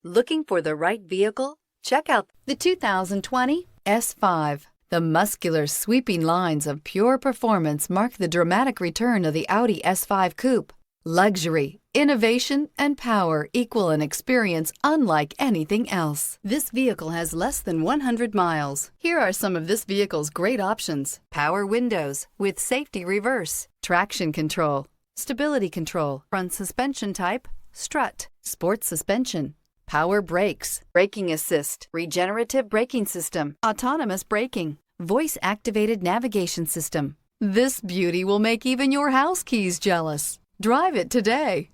Looking for the right vehicle? Check out the 2020 S5. The muscular, sweeping lines of pure performance mark the dramatic return of the Audi S5 Coupe. Luxury, innovation, and power equal an experience unlike anything else. This vehicle has less than 100 miles. Here are some of this vehicle's great options: power windows with safety reverse, traction control, stability control, front suspension type, strut, sports suspension, power brakes, braking assist, regenerative braking system, autonomous braking, voice-activated navigation system. This beauty will make even your house keys jealous. Drive it today.